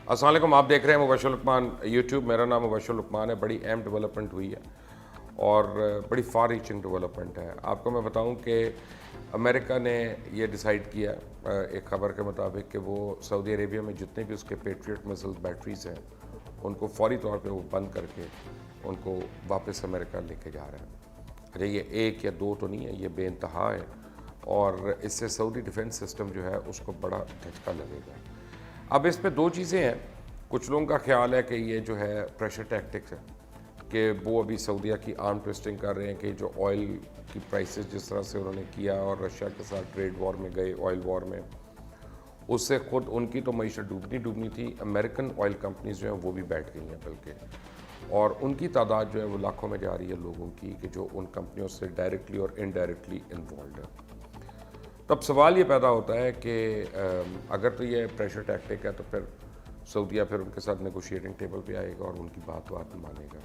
السلام علیکم، آپ دیکھ رہے ہیں مبشر لقمان یوٹیوب. میرا نام مبشر لقمان ہے. بڑی اہم ڈیولپمنٹ ہوئی ہے اور بڑی فار ریچنگ ڈیولپمنٹ ہے. آپ کو میں بتاؤں کہ امریکہ نے یہ ڈیسائیڈ کیا ایک خبر کے مطابق کہ وہ سعودی عربیہ میں جتنے بھی اس کے پیٹریٹ میزل بیٹریز ہیں ان کو فوری طور پہ وہ بند کر کے ان کو واپس امریکہ لے کے جا رہے ہیں. اچھا، یہ ایک یا دو تو نہیں ہے، یہ بے انتہا ہے اور اس سے سعودی ڈیفنس سسٹم جو ہے اس کو بڑا دھچکا لگے گا. اب اس پہ دو چیزیں ہیں. کچھ لوگوں کا خیال ہے کہ یہ جو ہے پریشر ٹیکٹکس ہے کہ وہ ابھی سعودیہ کی آرم ٹویسٹنگ کر رہے ہیں کہ جو آئل کی پرائسز جس طرح سے انہوں نے کیا اور رشیا کے ساتھ ٹریڈ وار میں گئے، آئل وار میں، اس سے خود ان کی تو معیشت ڈوبنی تھی. امریکن آئل کمپنیز جو ہیں وہ بھی بیٹھ گئی ہیں بلکہ، اور ان کی تعداد جو ہے وہ لاکھوں میں جا رہی ہے لوگوں کی کہ جو ان کمپنیوں سے ڈائریکٹلی اور انڈائریکٹلی انوالوڈ ہے. تب سوال یہ پیدا ہوتا ہے کہ اگر تو یہ پریشر ٹیکٹک ہے تو پھر سعودیہ پھر ان کے ساتھ نیگوشیٹنگ ٹیبل پہ آئے گا اور ان کی بات مانے گا.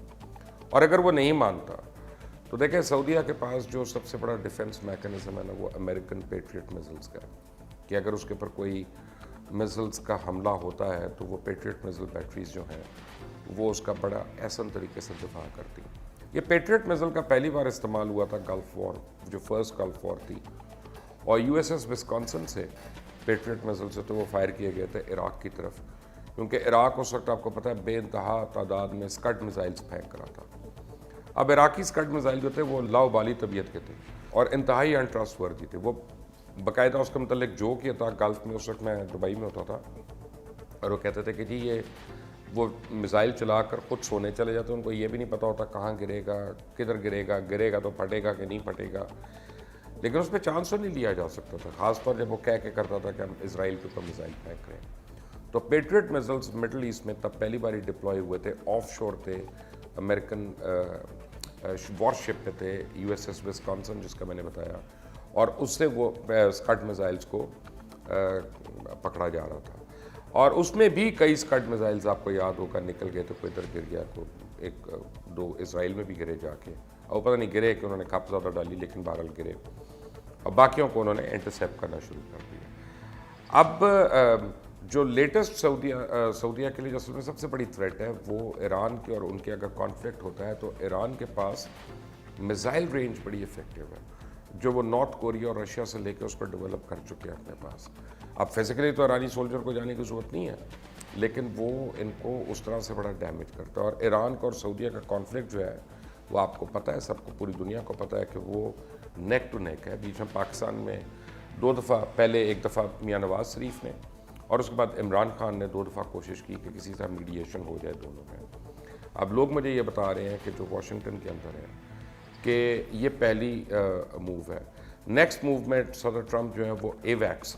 اور اگر وہ نہیں مانتا تو دیکھیں سعودیہ کے پاس جو سب سے بڑا ڈیفنس میکانزم ہے نا وہ امریکن پیٹریٹ میزلز کا ہے کہ اگر اس کے اوپر کوئی میزلز کا حملہ ہوتا ہے تو وہ پیٹریٹ میزل بیٹریز جو ہیں وہ اس کا بڑا احسن طریقے سے دفاع کرتی ہیں. یہ پیٹریٹ میزل کا پہلی بار استعمال ہوا تھا گلف وار، جو فرسٹ گلف وار تھی، اور یو ایس ایس وسکانسن سے پیٹریٹ میزل سے تو وہ فائر کیے گئے تھے عراق کی طرف، کیونکہ عراق اس وقت آپ کو پتہ ہے بے انتہا تعداد میں اسکڈ میزائلز پھینک رہا تھا. اب عراقی اسکڈ میزائل جو تھے وہ لاؤبالی طبیعت کے تھے اور انتہائی انٹرسٹ وردی تھے. وہ باقاعدہ اس کے متعلق جو کیا تھا گلف میں، اس وقت میں دبئی میں ہوتا تھا، اور وہ کہتے تھے کہ جی یہ وہ میزائل چلا کر خود سونے چلے جاتے، ان کو یہ بھی نہیں پتہ ہوتا کہاں گرے گا، کدھر گرے گا تو پھٹے گا کہ نہیں پھٹے گا. لیکن اس پہ چانس تو نہیں لیا جا سکتا تھا، خاص طور جب وہ کہہ کے کرتا تھا کہ ہم اسرائیل کے اوپر میزائل پھینک رہے ہیں. تو پیٹریٹ میزلز مڈل ایسٹ میں تب پہلی باری ڈپلوائے ہوئے تھے، آف شور تھے، امریکن وار شپ پہ تھے، یو ایس ایس وسکانسن جس کا میں نے بتایا، اور اس سے وہ اسکڈ میزائلز کو پکڑا جا رہا تھا. اور اس میں بھی کئی اسکڈ میزائلز آپ کو یاد ہوگا نکل گئے تھے، کوئی ادھر گر گیا، کوئی ایک دو اسرائیل میں بھی گرے جا کے، اور پتہ نہیں گرے کہ انہوں نے کھپ زیادہ ڈالی لیکن بہرحال گرے، اور باقیوں کو انہوں نے انٹرسیپٹ کرنا شروع کر دیا. اب جو لیٹسٹ سعودیہ کے لیے اصل میں سب سے بڑی تھریٹ ہے وہ ایران کی، اور ان کے اگر کانفلکٹ ہوتا ہے تو ایران کے پاس میزائل رینج بڑی افیکٹو ہے جو وہ نارتھ کوریا اور رشیا سے لے کے اس کو ڈیولپ کر چکے ہیں اپنے پاس. اب فزیکلی تو ایرانی سولجر کو جانے کی ضرورت نہیں ہے، لیکن وہ ان کو اس طرح سے بڑا ڈیمیج کرتا ہے. اور ایران کا اور سعودیہ کا کانفلکٹ جو ہے وہ آپ کو پتہ ہے، سب کو، پوری دنیا کو پتہ ہے کہ وہ نیک ٹو نیک ہے. بیچ میں پاکستان میں دو دفعہ، پہلے ایک دفعہ میاں نواز شریف نے اور اس کے بعد عمران خان نے دو دفعہ کوشش کی کہ کسی طرح میڈیشن ہو جائے دونوں میں. اب لوگ مجھے یہ بتا رہے ہیں کہ جو واشنگٹن کے اندر ہے کہ یہ پہلی موو ہے. نیکسٹ موومنٹ صدر ٹرمپ جو ہے وہ اے ویکس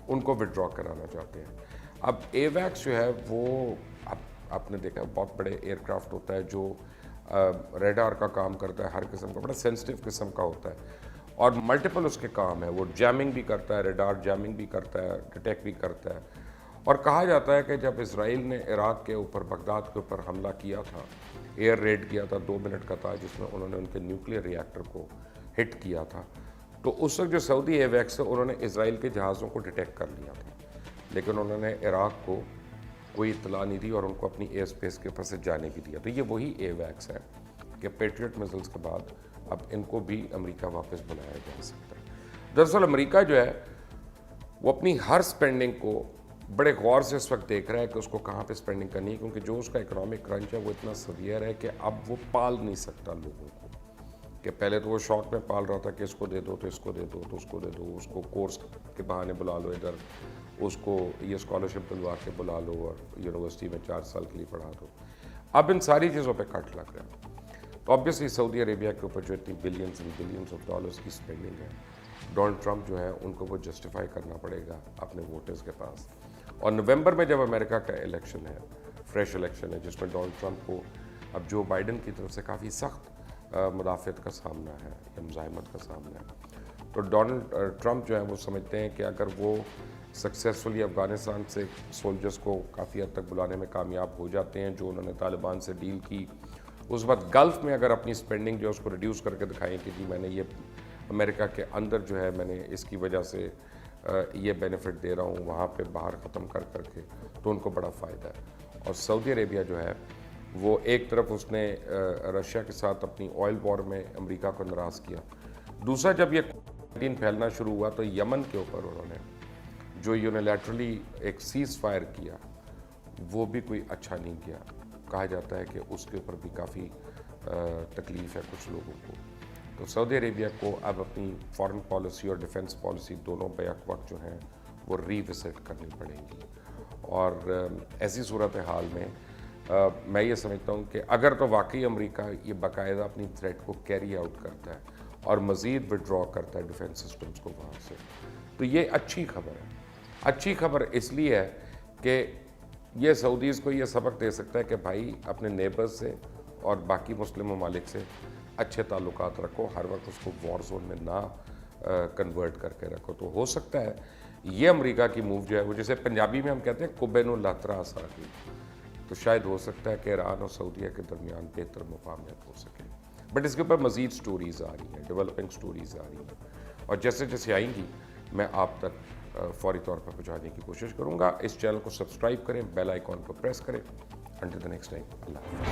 ان کو وڈرا کرانا چاہتے ہیں. اب اے ویکس جو ہے وہ آپ نے دیکھا بہت بڑے ایئر کرافٹ ہوتا ہے جو ریڈار کا کام کرتا ہے، ہر قسم کا بڑا سینسٹیو قسم کا ہوتا ہے اور ملٹیپل اس کے کام ہے. وہ جیمنگ بھی کرتا ہے، ریڈار جیمنگ بھی کرتا ہے، ڈیٹیکٹ بھی کرتا ہے. اور کہا جاتا ہے کہ جب اسرائیل نے عراق کے اوپر، بغداد کے اوپر حملہ کیا تھا، ایئر ریڈ کیا تھا 2 منٹ کا تھا جس میں انہوں نے ان کے نیوکلیئر ری ایکٹر کو ہٹ کیا تھا، تو اس وقت جو سعودی اے ویکس ہے انہوں نے اسرائیل کے جہازوں کو ڈیٹیکٹ کر لیا تھا، لیکن انہوں نے عراق کو کوئی اطلاع نہیں دی اور ان کو اپنی ایئر اسپیس کے اوپر سے جانے بھی دیا. تو یہ وہی اے ویکس ہے کہ پیٹریٹ میزلز کے بعد اب ان کو بھی امریکہ واپس بلایا جا سکتا ہے. دراصل امریکہ جو ہے وہ اپنی ہر سپینڈنگ کو بڑے غور سے اس وقت دیکھ رہا ہے کہ اس کو کہاں پہ سپینڈنگ کرنی ہے، کیونکہ جو اس کا اکنامک کرنچ ہے وہ اتنا سیویئر ہے کہ اب وہ پال نہیں سکتا لوگوں کو. کہ پہلے تو وہ شوق میں پال رہا تھا کہ اس کو دے دو تو اس کو دے دو تو اس کو دے دو، اس کو کورس کے بہانے بلا لو ادھر، اس کو یہ اسکالرشپ دلوا کے بلا لو اور یونیورسٹی میں 4 سال کے لیے پڑھا دو. اب ان ساری چیزوں پہ کٹ لگ رہا ہے. تو آبویسلی سعودی عربیہ کے اوپر جو اتنی billions and billions of dollars کی اسپینڈنگ ہے، ڈونلڈ ٹرمپ جو ہے ان کو وہ جسٹیفائی کرنا پڑے گا اپنے ووٹرز کے پاس. اور نومبر میں جب امریکہ کا الیکشن ہے، فریش الیکشن ہے، جس میں ڈونلڈ ٹرمپ کو اب جو بائیڈن کی طرف سے کافی سخت مدافعت کا سامنا ہے یا مزاحمت کا سامنا ہے، تو ڈونلڈ ٹرمپ جو ہے وہ سمجھتے ہیں کہ اگر وہ سکسیزفلی افغانستان سے سولجرز کو کافی حد تک بلانے میں کامیاب ہو جاتے ہیں، جو انہوں نے طالبان سے ڈیل کی، اس وقت گلف میں اگر اپنی سپینڈنگ جو ہے اس کو ریڈیوس کر کے دکھائیں کہ جی میں نے یہ امریکہ کے اندر جو ہے میں نے اس کی وجہ سے یہ بینیفٹ دے رہا ہوں وہاں پہ باہر ختم کر کے، تو ان کو بڑا فائدہ ہے۔ اور سعودی عربیہ جو ہے وہ ایک طرف اس نے رشیا کے ساتھ اپنی آئل وار میں امریکہ کو ناراض کیا، دوسرا جب یہ کووڈ-19 پھیلنا شروع ہوا تو یمن کے اوپر انہوں نے جو یونیلیٹرلی ایک سیز فائر کیا وہ بھی کوئی اچھا نہیں کیا، کہا جاتا ہے کہ اس کے اوپر بھی کافی تکلیف ہے کچھ لوگوں کو۔ تو سعودی عربیہ کو اب اپنی فارن پالیسی اور ڈیفنس پالیسی دونوں بیک وقت جو ہیں وہ ری وزٹ کرنی پڑیں گی، اور ایسی صورتحال میں میں یہ سمجھتا ہوں کہ اگر تو واقعی امریکہ یہ باقاعدہ اپنی تھریٹ کو کیری آؤٹ کرتا ہے اور مزید وڈرا کرتا ہے ڈیفنس سسٹمز کو وہاں سے، تو یہ اچھی خبر ہے۔ اچھی خبر اس لیے ہے کہ یہ سعودیز کو یہ سبق دے سکتا ہے کہ بھائی اپنے نیبرز سے اور باقی مسلم ممالک سے اچھے تعلقات رکھو، ہر وقت اس کو وار زون میں نہ کنورٹ کر کے رکھو۔ تو ہو سکتا ہے یہ امریکہ کی موو جو ہے وہ جسے پنجابی میں ہم کہتے ہیں کبین الاترا آساری، تو شاید ہو سکتا ہے کہ ایران اور سعودیہ کے درمیان بہتر مفاہمت ہو سکے، بٹ اس کے اوپر مزید سٹوریز آ رہی ہیں، ڈیولپنگ سٹوریز آ رہی ہیں، اور جیسے جیسے آئیں گی میں آپ تک فوری طور پر پہنچانے کی کوشش کروں گا۔ اس چینل کو سبسکرائب کریں، بیل آئیکن کو پریس کریں۔ انٹل دی نیکسٹ ٹائم، اللہ حافظ۔